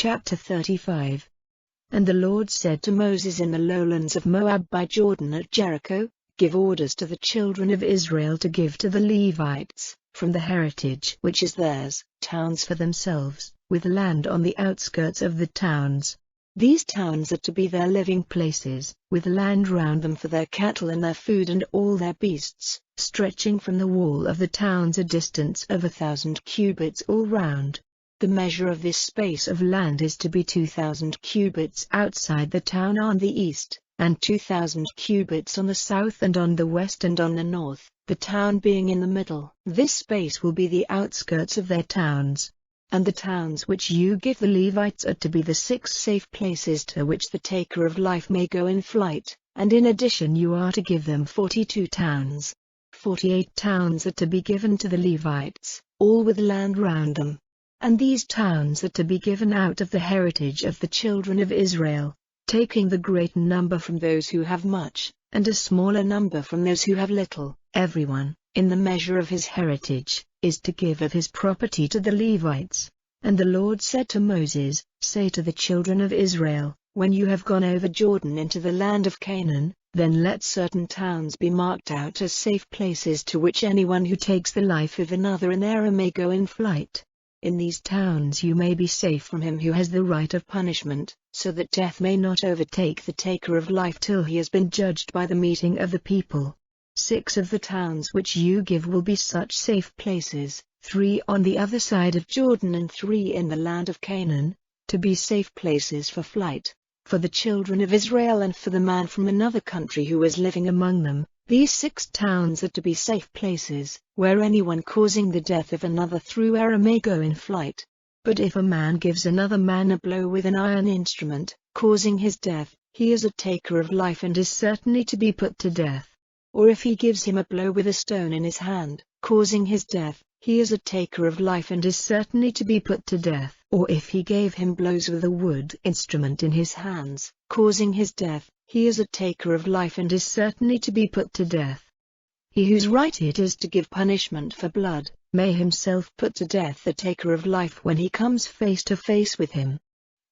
Chapter 35. And the Lord said to Moses in the lowlands of Moab by Jordan at Jericho, Give orders to the children of Israel to give to the Levites, from the heritage which is theirs, towns for themselves, with land on the outskirts of the towns. These towns are to be their living places, with land round them for their cattle and their food and all their beasts, stretching from the wall of the towns a distance of 1,000 cubits all round. The measure of this space of land is to be 2,000 cubits outside the town on the east, and 2,000 cubits on the south and on the west and on the north, the town being in the middle. This space will be the outskirts of their towns. And the towns which you give the Levites are to be the 6 safe places to which the taker of life may go in flight, and in addition you are to give them 42 towns. 48 towns are to be given to the Levites, all with land round them. And these towns are to be given out of the heritage of the children of Israel, taking the great number from those who have much, and a smaller number from those who have little. Everyone, in the measure of his heritage, is to give of his property to the Levites. And the Lord said to Moses, Say to the children of Israel, When you have gone over Jordan into the land of Canaan, then let certain towns be marked out as safe places to which anyone who takes the life of another in error may go in flight. In these towns you may be safe from him who has the right of punishment, so that death may not overtake the taker of life till he has been judged by the meeting of the people. 6 of the towns which you give will be such safe places, 3 on the other side of Jordan and 3 in the land of Canaan, to be safe places for flight, for the children of Israel and for the man from another country who is living among them. These 6 towns are to be safe places, where anyone causing the death of another through error may go in flight. But if a man gives another man a blow with an iron instrument, causing his death, he is a taker of life and is certainly to be put to death. Or if he gives him a blow with a stone in his hand, causing his death, he is a taker of life and is certainly to be put to death. Or if he gave him blows with a wood instrument in his hands, causing his death, he is a taker of life and is certainly to be put to death. He whose right it is to give punishment for blood, may himself put to death the taker of life when he comes face to face with him.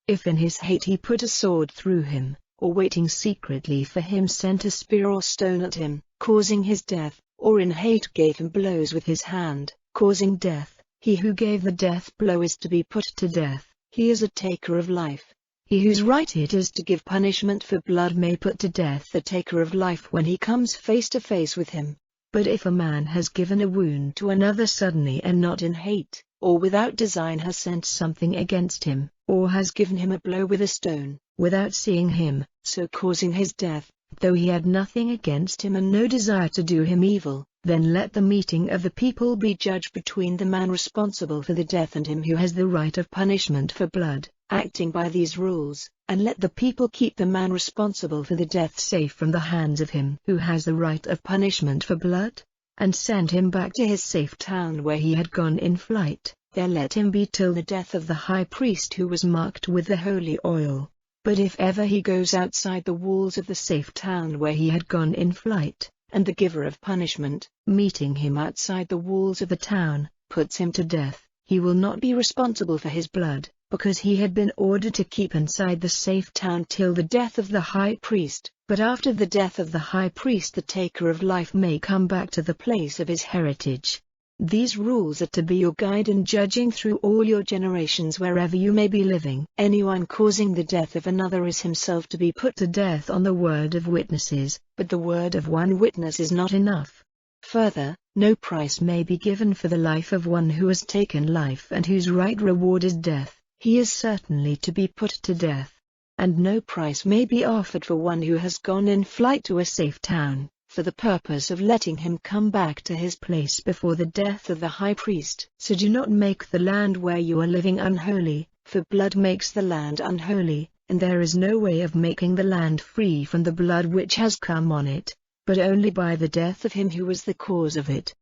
If in his hate he put a sword through him, or waiting secretly for him sent a spear or stone at him, causing his death, or in hate gave him blows with his hand, causing death, he who gave the death blow is to be put to death. He is a taker of life. He whose right it is to give punishment for blood may put to death the taker of life when he comes face to face with him. But if a man has given a wound to another suddenly and not in hate, or without design has sent something against him, or has given him a blow with a stone, without seeing him, so causing his death, though he had nothing against him and no desire to do him evil, then let the meeting of the people be judged between the man responsible for the death and him who has the right of punishment for blood, acting by these rules, and let the people keep the man responsible for the death safe from the hands of him who has the right of punishment for blood, and send him back to his safe town where he had gone in flight. There let him be till the death of the high priest who was marked with the holy oil. But if ever he goes outside the walls of the safe town where he had gone in flight, and the giver of punishment, meeting him outside the walls of the town, puts him to death, he will not be responsible for his blood, because he had been ordered to keep inside the safe town till the death of the high priest. But after the death of the high priest the taker of life may come back to the place of his heritage. These rules are to be your guide in judging through all your generations wherever you may be living. Anyone causing the death of another is himself to be put to death on the word of witnesses, but the word of one witness is not enough. Further, no price may be given for the life of one who has taken life and whose right reward is death. He is certainly to be put to death. And no price may be offered for one who has gone in flight to a safe town, for the purpose of letting him come back to his place before the death of the high priest. So do not make the land where you are living unholy, for blood makes the land unholy, and there is no way of making the land free from the blood which has come on it, but only by the death of him who was the cause of it.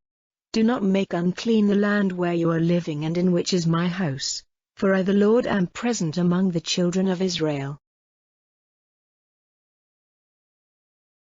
Do not make unclean the land where you are living and in which is my house, for I the Lord am present among the children of Israel.